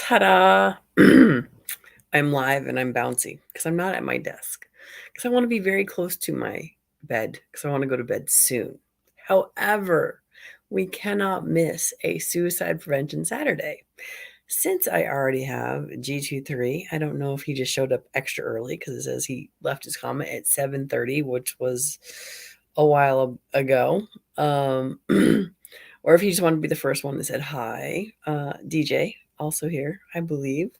Ta-da! I'm live and I'm bouncy because I'm not at my desk because I want to be very close to my bed because I want to go to bed soon. However, we cannot miss a suicide prevention Saturday. Since I already have G23, I don't know if he just showed up extra early because it says he left his comment at 7:30, which was a while ago. Or if you just want to be the first one that said hi. DJ, also here, I believe.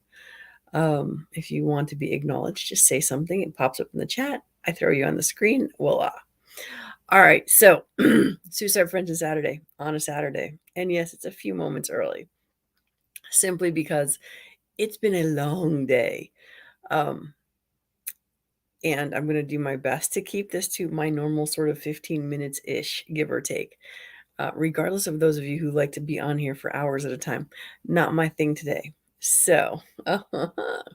If you want to be acknowledged, just say something. It pops up in the chat. I throw you on the screen. Voila. All right. So, Suicide Prevention Saturday on a Saturday. And yes, it's a few moments early simply because it's been a long day. And I'm going to do my best to keep this to my normal sort of 15 minutes ish, give or take. Regardless of those of you who like to be on here for hours at a time, not my thing today. So,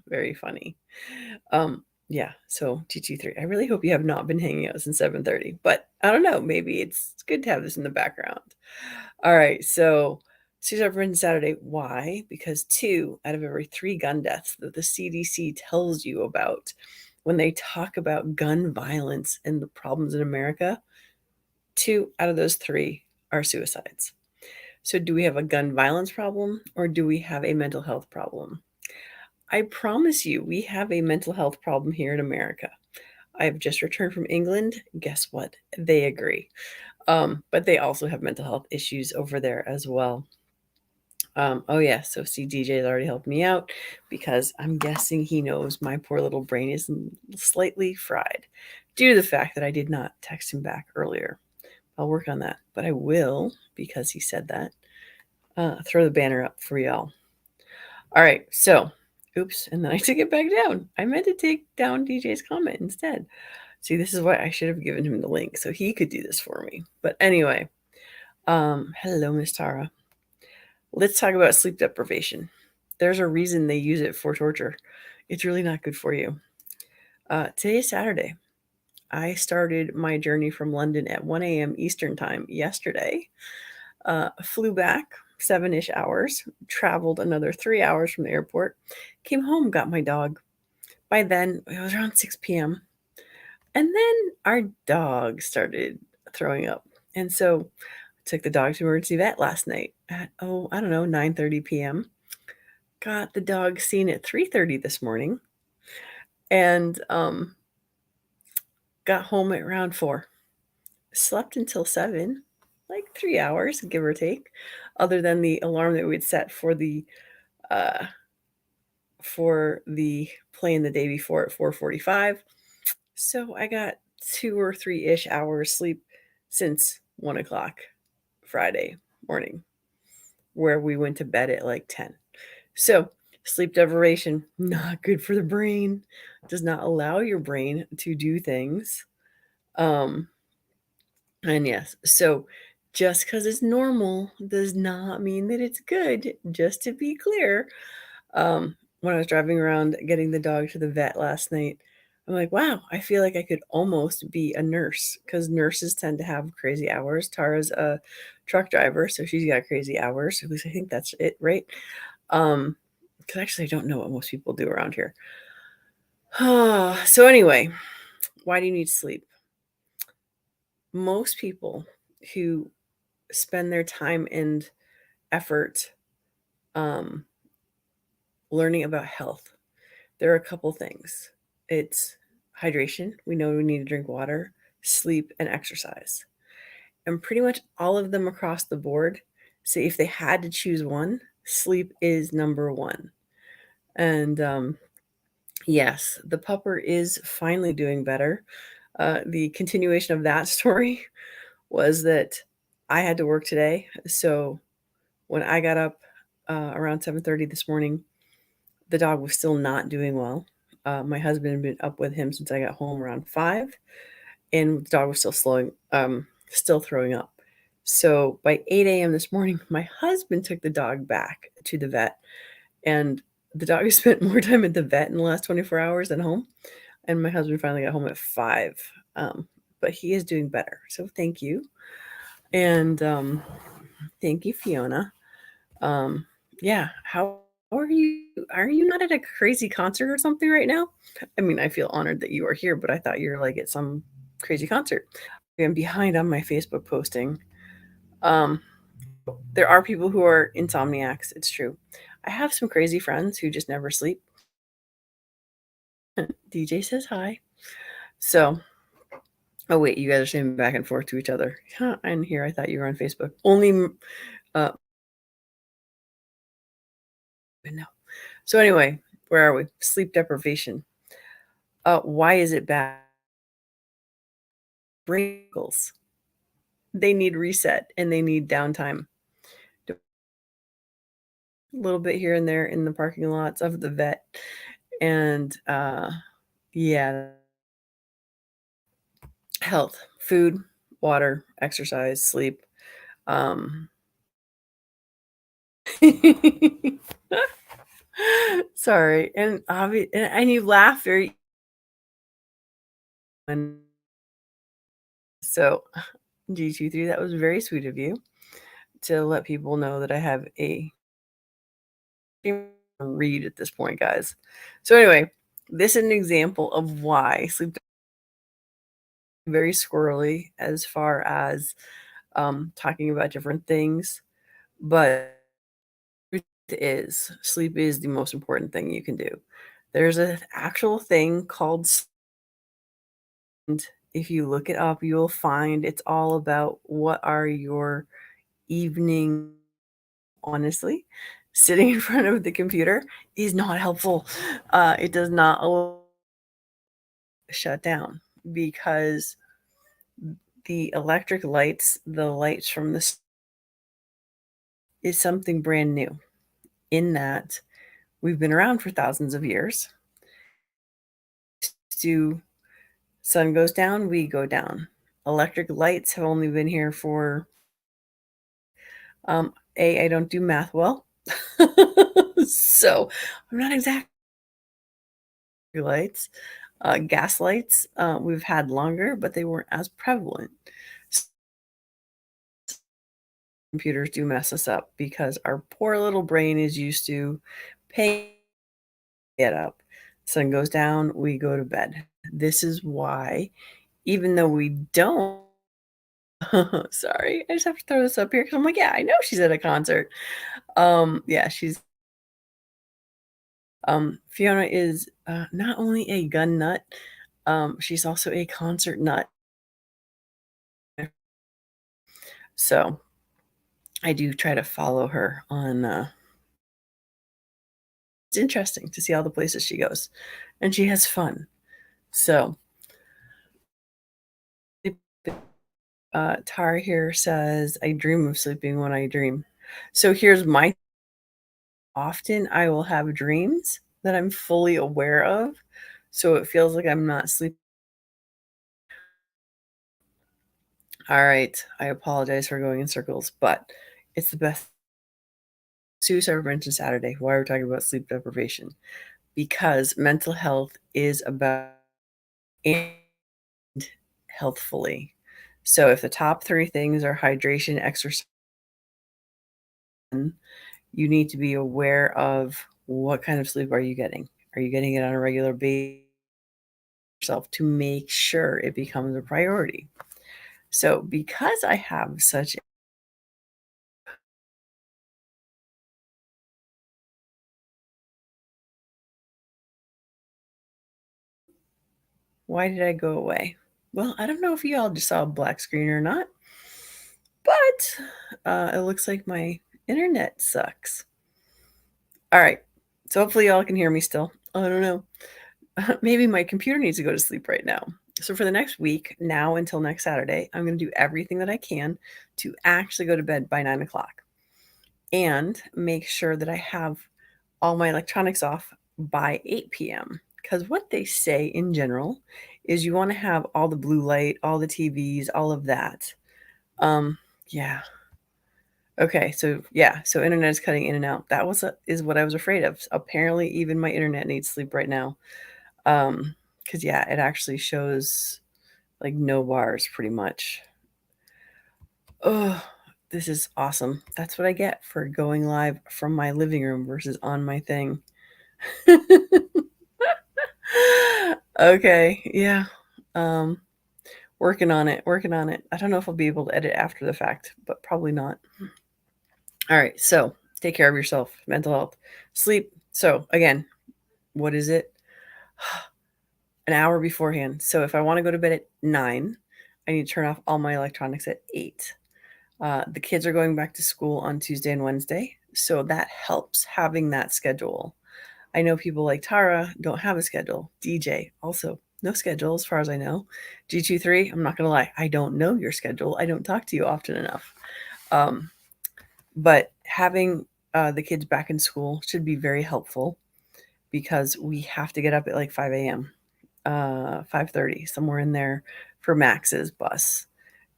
very funny. Yeah, so T23. I really hope you have not been hanging out since 7:30, but I don't know, maybe it's good to have this in the background. All right, so Suicide Prevention Saturday. Why? Because 2 out of every 3 gun deaths that the CDC tells you about when they talk about gun violence and the problems in America, 2 out of those 3 are suicides. So do we have a gun violence problem or do we have a mental health problem? I promise you, we have a mental health problem here in America. I've just returned from England. Guess what? They agree. But they also have mental health issues over there as well. Oh yeah, so see, DJ has already helped me out because I'm guessing he knows my poor little brain is slightly fried due to the fact that I did not text him back earlier. I'll work on that, but I will, because he said that, throw the banner up for y'all. All right, so, oops, and then I took it back down. I meant to take down DJ's comment instead. See, this is why I should have given him the link so he could do this for me. But anyway, hello, Miss Tara. Let's talk about sleep deprivation. There's a reason they use it for torture. It's really not good for you. Today is Saturday. I started my journey from London at 1 a.m. Eastern Time yesterday. Flew back 7-ish hours, traveled another 3 hours from the airport, came home, got my dog. By then, it was around 6 p.m. And then our dog started throwing up. And so I took the dog to emergency vet last night at, I don't know, 9:30 p.m. Got the dog seen at 3:30 this morning. And got home at around 4. Slept until 7, like 3 hours, give or take, other than the alarm that we'd set for the plane the day before at 4:45. So I got 2 or 3-ish hours sleep since 1 o'clock Friday morning, where we went to bed at like 10. So sleep deprivation, not good for the brain, does not allow your brain to do things. And yes, so just because it's normal does not mean that it's good, just to be clear. When I was driving around getting the dog to the vet last night, I'm like, wow, I feel like I could almost be a nurse because nurses tend to have crazy hours. Tara's a truck driver, so she's got crazy hours. At least I think that's it, right? Because actually, I don't know what most people do around here. So anyway, why do you need sleep? Most people who spend their time and effort learning about health, there are a couple things. It's hydration. We know we need to drink water, sleep, and exercise. And pretty much all of them across the board say if they had to choose one, sleep is number one. And yes, the pupper is finally doing better. The continuation of that story was that I had to work today. So when I got up around 7:30 this morning, the dog was still not doing well. My husband had been up with him since I got home around 5, and the dog was still throwing up. So by 8 a.m. this morning, my husband took the dog back to the vet, and the dog has spent more time at the vet in the last 24 hours than home. And my husband finally got home at 5. But he is doing better. So thank you. And thank you, Fiona. Yeah, how Are you not at a crazy concert or something right now? I mean, I feel honored that you are here, but I thought you were, like, at some crazy concert. I'm behind on my Facebook posting. Um, there are people who are insomniacs, it's true. I have some crazy friends who just never sleep. DJ says hi. So oh, wait, you guys are saying back and forth to each other. Huh, and here I thought you were on Facebook. Only uh, no. So anyway, where are we? Sleep deprivation. Why is it bad? Wrinkles. They need reset and they need downtime. A little bit here and there in the parking lots of the vet. And yeah, health, food, water, exercise, sleep. Um sorry. And you laugh very and so G23, that was very sweet of you to let people know that I have a read at this point, guys. So anyway, this is an example of why sleep very squirrely as far as talking about different things, but truth is sleep is the most important thing you can do. There's an actual thing called and if you look it up, you'll find it's all about what are your evening honestly, sitting in front of the computer is not helpful. It does not allow shut down because the electric lights, the lights from this is something brand new in that we've been around for thousands of years. To sun goes down, we go down. Electric lights have only been here for I don't do math well. So I'm not exactly lights. Gas lights, we've had longer, but they weren't as prevalent. Computers do mess us up because our poor little brain is used to pay get up. Sun goes down, we go to bed. This is why, even though we don't sorry, I just have to throw this up here because I'm like, yeah, I know she's at a concert. Yeah, she's Fiona is not only a gun nut, she's also a concert nut. So I do try to follow her on it's interesting to see all the places she goes. And she has fun. So Tara here says, I dream of sleeping when I dream. So here's my often I will have dreams that I'm fully aware of. So it feels like I'm not sleeping. All right. I apologize for going in circles, but it's the best. Suicide prevention Saturday. Why are we talking about sleep deprivation? Because mental health is about and healthfully. So if the top three things are hydration, exercise, you need to be aware of what kind of sleep are you getting? Are you getting it on a regular basis yourself to make sure it becomes a priority? So because I have such why did I go away? Well, I don't know if you all just saw a black screen or not, but it looks like my internet sucks. All right. So hopefully y'all can hear me still. I don't know. Maybe my computer needs to go to sleep right now. So for the next week, now until next Saturday, I'm going to do everything that I can to actually go to bed by 9 o'clock and make sure that I have all my electronics off by 8 p.m. Because what they say in general is you want to have all the blue light, all the TVs, all of that. Yeah. Okay. So yeah. So internet is cutting in and out. That is what I was afraid of. Apparently, even my internet needs sleep right now. Because yeah, it actually shows like no bars pretty much. Oh. This is awesome. That's what I get for going live from my living room versus on my thing. Okay, yeah. Um, working on it, working on it. I don't know if I'll be able to edit after the fact, but probably not. All right, so take care of yourself, mental health, sleep. So, again, what is it? An hour beforehand. So, if I want to go to bed at 9, I need to turn off all my electronics at 8. The kids are going back to school on Tuesday and Wednesday, so that helps having that schedule. I know people like Tara don't have a schedule. DJ also no schedule as far as I know. G23, I'm not gonna lie, I don't know your schedule. I don't talk to you often enough. But having the kids back in school should be very helpful because we have to get up at like 5 a.m., 5:30, somewhere in there for Max's bus.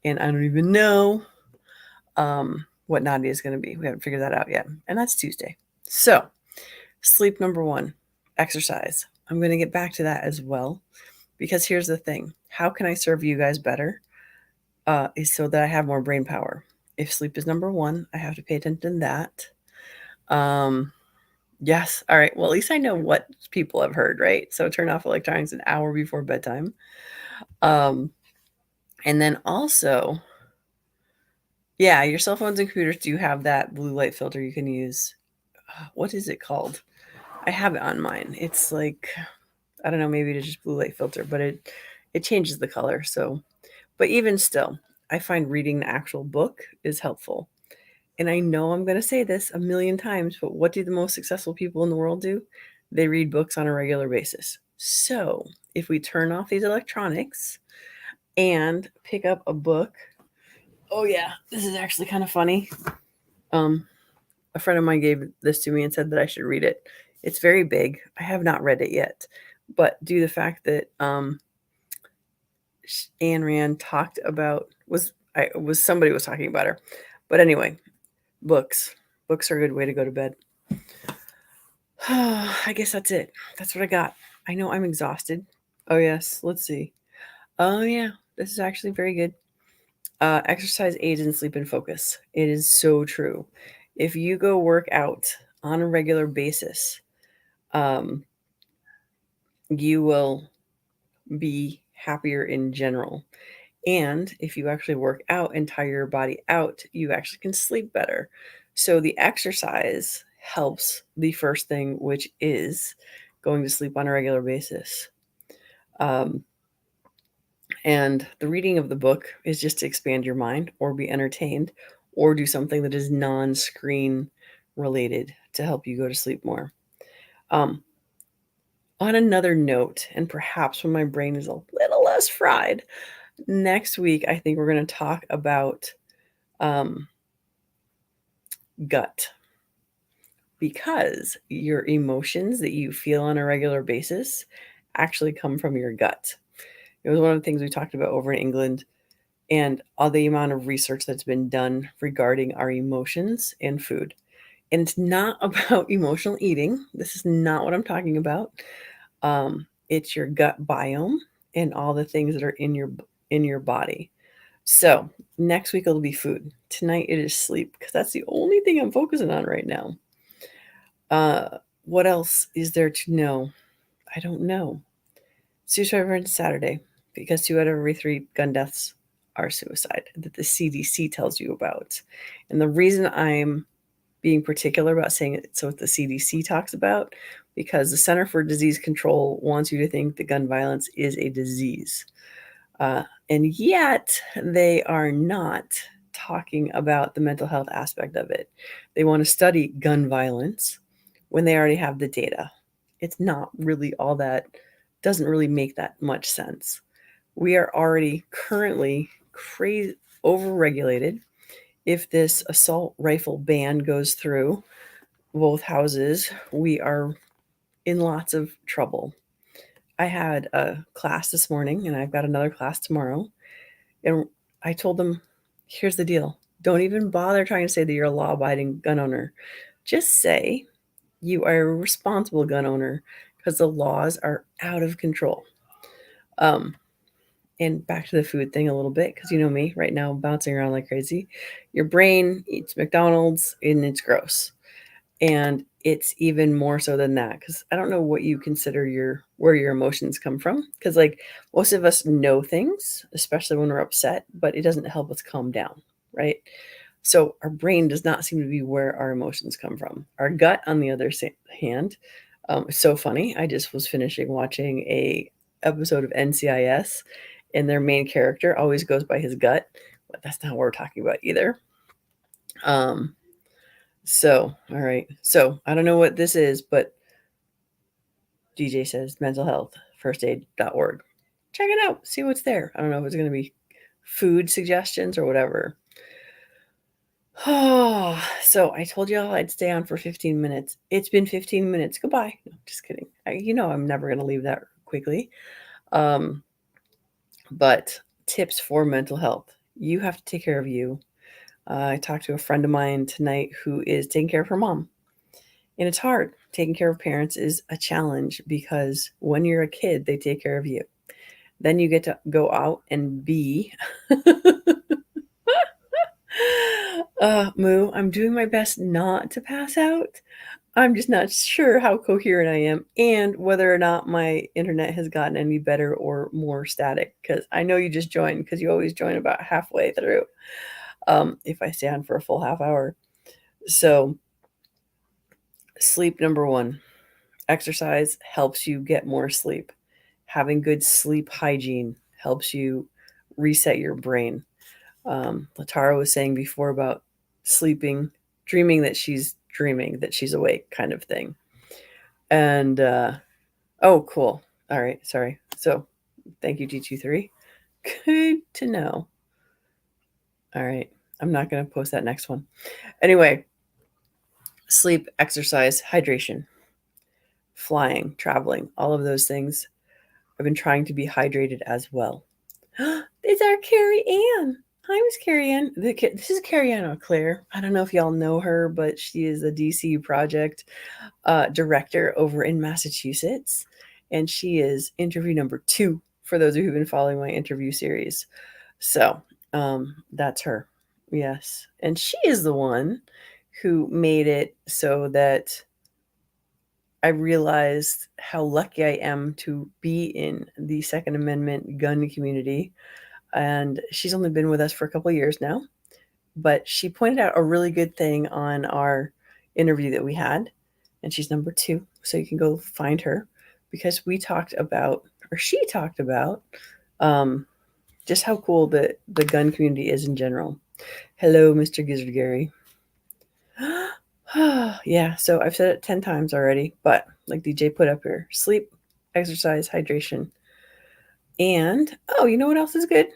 And I don't even know what Nadia is going to be. We haven't figured that out yet. And that's Tuesday. So, sleep number 1, exercise. I'm going to get back to that as well because here's the thing. How can I serve you guys better? Is so that I have more brain power. If sleep is number 1, I have to pay attention to that. Yes. All right. Well, at least I know what people have heard, right? So turn off electronics an hour before bedtime. And then also, yeah, your cell phones and computers do have that blue light filter you can use. What is it called? I have it on mine. It's like, I don't know, maybe it's just blue light filter, but it changes the color. So, but even still, I find reading the actual book is helpful. And I know I'm going to say this a million times, but what do the most successful people in the world do? They read books on a regular basis. So, if we turn off these electronics and pick up a book, oh yeah, this is actually kind of funny. A friend of mine gave this to me and said that I should read it. It's very big. I have not read it yet, but due to the fact that Ayn Rand talked about was somebody was talking about her, but anyway, books are a good way to go to bed. I guess that's it. That's what I got. I know I'm exhausted. Oh yes, let's see. Oh yeah, this is actually very good. Exercise aids in sleep and focus. It is so true. If you go work out on a regular basis, um, you will be happier in general. And if you actually work out and tire your body out, you actually can sleep better. So the exercise helps the first thing, which is going to sleep on a regular basis. Um, and the reading of the book is just to expand your mind or be entertained or do something that is non screen related to help you go to sleep more. Um, on another note, and perhaps when my brain is a little less fried, next week I think we're going to talk about gut, because your emotions that you feel on a regular basis actually come from your gut. It was one of the things we talked about over in England, and all the amount of research that's been done regarding our emotions and food. And it's not about emotional eating. This is not what I'm talking about. It's your gut biome and all the things that are in your body. So next week it'll be food. Tonight it is sleep because that's the only thing I'm focusing on right now. What else is there to know? I don't know. Suicide prevention Saturday, because 2 out of every 3 gun deaths are suicide that the CDC tells you about. And the reason I'm being particular about saying it so what the CDC talks about, because the Center for Disease Control wants you to think that gun violence is a disease. And yet they are not talking about the mental health aspect of it. They want to study gun violence when they already have the data. It's not really all that, doesn't really make that much sense. We are already currently crazy overregulated. If this assault rifle ban goes through both houses, we are in lots of trouble. I had a class this morning and I've got another class tomorrow. And I told them, here's the deal. Don't even bother trying to say that you're a law abiding gun owner. Just say you are a responsible gun owner because the laws are out of control. Um, and back to the food thing a little bit, because you know me right now, bouncing around like crazy. Your brain eats McDonald's and it's gross. And it's even more so than that, because I don't know what you consider where your emotions come from. Because like most of us know things, especially when we're upset, but it doesn't help us calm down, right? So our brain does not seem to be where our emotions come from. Our gut, on the other hand, it's so funny. I just was finishing watching a episode of NCIS, and their main character always goes by his gut, but that's not what we're talking about either. Um, so, all right. So I don't know what this is, but DJ says mental health firstaid.org. Check it out. See what's there. I don't know if it's going to be food suggestions or whatever. Oh, so I told y'all I'd stay on for 15 minutes. It's been 15 minutes. Goodbye. No, just kidding. I'm never going to leave that quickly. But tips for mental health. You have to take care of you. I talked to a friend of mine tonight who is taking care of her mom. And it's hard. Taking care of parents is a challenge because when you're a kid, they take care of you. Then you get to go out and be. Moo, I'm doing my best not to pass out. I'm just not sure how coherent I am and whether or not my internet has gotten any better or more static. Because I know you just joined, because you always join about halfway through, if I stay on for a full half hour. So, sleep number one. Exercise helps you get more sleep. Having good sleep hygiene helps you reset your brain. Latara was saying before about sleeping, dreaming that she's awake, kind of thing. And oh, cool. All right, sorry. So, thank you, G23. Good to know. All right, I'm not going to post that next one. Anyway, sleep, exercise, hydration, flying, traveling, all of those things. I've been trying to be hydrated as well. It's our Carrie Ann. Hi, Miss Carrie Ann. This is Carrie Ann O'Clair. I don't know if y'all know her, but she is the DC project director over in Massachusetts. And she is interview number 2 for those of you who've been following my interview series. So that's her. Yes. And she is the one who made it so that I realized how lucky I am to be in the Second Amendment gun community. And she's only been with us for a couple of years now, but she pointed out a really good thing on our interview that we had, and she's number 2, so you can go find her, because she talked about just how cool the gun community is in general. Hello, Mr. Gizzard Gary. Yeah, so I've said it 10 times already, but like DJ put up here, sleep, exercise, hydration. And, oh, you know what else is good?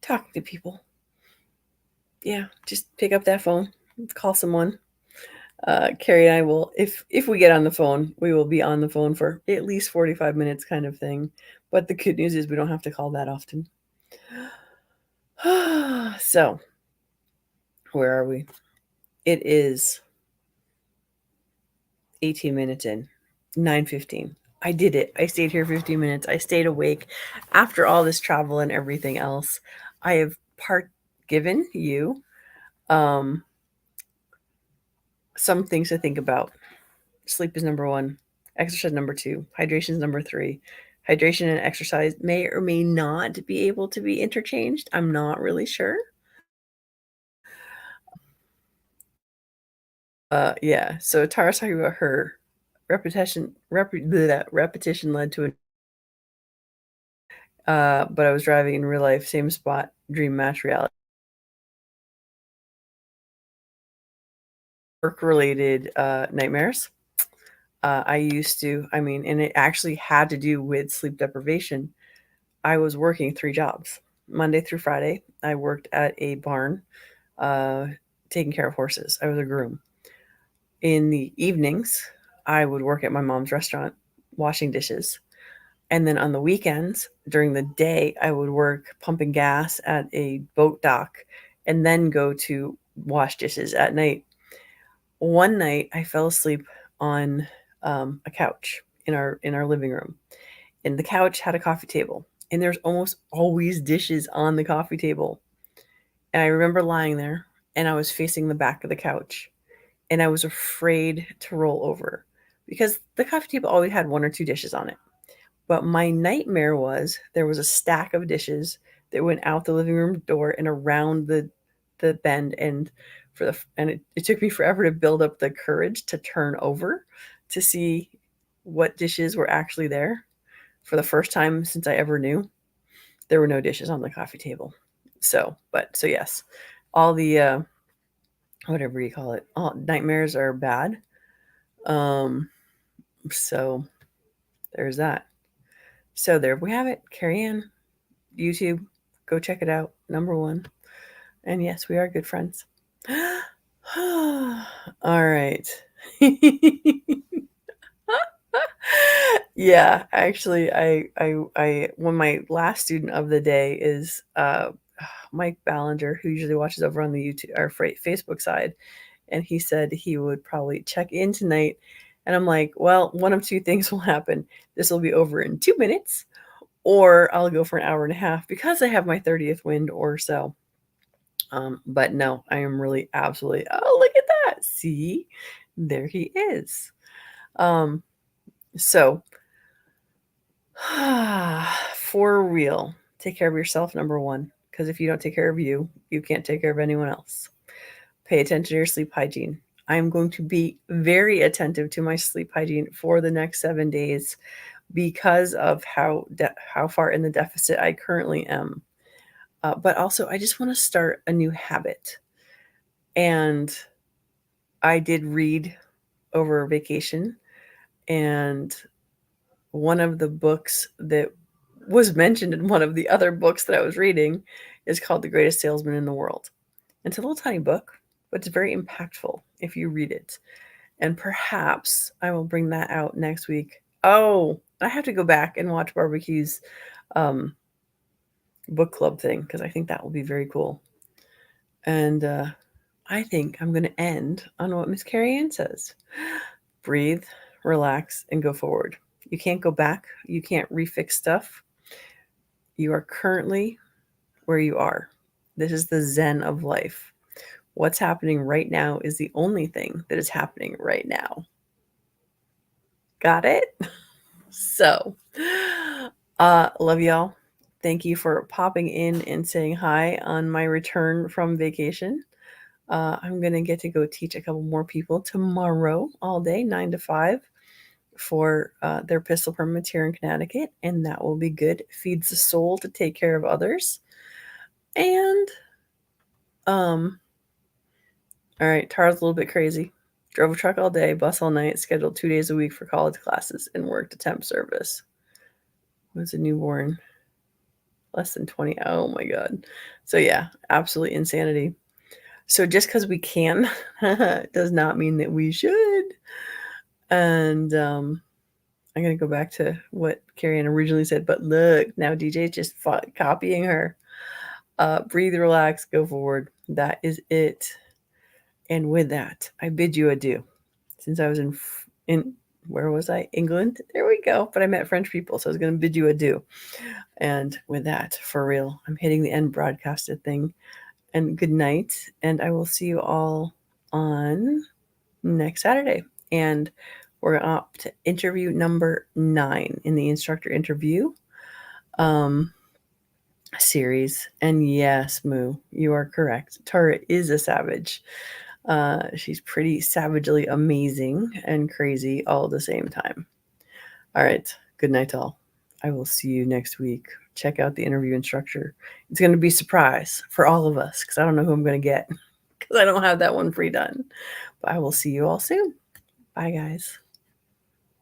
Talking to people. Yeah, just pick up that phone, call someone. Carrie and I will, if we get on the phone, we will be on the phone for at least 45 minutes, kind of thing. But the good news is we don't have to call that often. So, where are we? It is 18 minutes in, 9:15. I did it. I stayed here 15 minutes. I stayed awake after all this travel and everything else. I have given you some things to think about. Sleep is number 1. Exercise number 2. Hydration is number 3. Hydration and exercise may or may not be able to be interchanged. I'm not really sure. Yeah. So Tara's talking about her repetition led to but I was driving in real life, same spot, dream match reality. Work related nightmares. And it actually had to do with sleep deprivation. I was working 3 jobs. Monday through Friday, I worked at a barn taking care of horses. I was a groom. In the evenings, I would work at my mom's restaurant washing dishes. And then on the weekends, during the day, I would work pumping gas at a boat dock and then go to wash dishes at night. One night, I fell asleep on a couch in our living room. And the couch had a coffee table. and there's almost always dishes on the coffee table. And I remember lying there, and I was facing the back of the couch, and I was afraid to roll over because the coffee table always had 1 or 2 dishes on it. But my nightmare was there was a stack of dishes that went out the living room door and around the bend, and it took me forever to build up the courage to turn over to see what dishes were actually there. For the first time since I ever knew, there were no dishes on the coffee table. So yes, all the whatever you call it, all nightmares are bad. So there's that. So there we have it. Carrie Ann, YouTube, go check it out. Number 1. And yes, we are good friends. All right. Yeah, actually, I when my last student of the day is Mike Ballinger, who usually watches over on the YouTube or Facebook side, and he said he would probably check in tonight. And I'm like, well, one of 2 things will happen. This will be over in 2 minutes, or I'll go for an hour and a half because I have my 30th wind or so. But no, I am really absolutely, oh, look at that. See, there he is. So for real, take care of yourself, number 1, because if you don't take care of you, you can't take care of anyone else. Pay attention to your sleep hygiene. I'm going to be very attentive to my sleep hygiene for the next 7 days because of how far in the deficit I currently am. But also, I just want to start a new habit. And I did read over vacation, and one of the books that was mentioned in one of the other books that I was reading is called The Greatest Salesman in the World. It's a little tiny book, but it's very impactful if you read it. And perhaps I will bring that out next week. Oh, I have to go back and watch Barbecue's book club thing because I think that will be very cool. And I think I'm going to end on what Miss Carrie Ann says. Breathe, relax, and go forward. You can't go back. You can't refix stuff. You are currently where you are. This is the zen of life. What's happening right now is the only thing that is happening right now. Got it? So, love y'all. Thank you for popping in and saying hi on my return from vacation. I'm going to get to go teach a couple more people tomorrow all day, 9 to 5, for their pistol permits here in Connecticut. And that will be good. Feeds the soul to take care of others. And, all right, Tara's a little bit crazy. Drove a truck all day, bus all night, scheduled 2 days a week for college classes, and worked a temp service. Was a newborn. Less than 20. Oh my God. So yeah, absolute insanity. So just because we can does not mean that we should. And I'm going to go back to what Carrie Ann originally said, but look, now DJ's just copying her. Breathe, relax, go forward. That is it. And with that, I bid you adieu. Since I was in where was I? England? There we go. But I met French people, so I was going to bid you adieu. And with that, for real, I'm hitting the end broadcasted thing. And good night. And I will see you all on next Saturday. And we're up to interview number 9 in the instructor interview series. And yes, Moo, you are correct. Tara is a savage. She's pretty savagely amazing and crazy all at the same time. All right. Good night, all. I will see you next week. Check out the interview instructor. It's going to be a surprise for all of us because I don't know who I'm going to get because I don't have that one pre-done. But I will see you all soon. Bye, guys.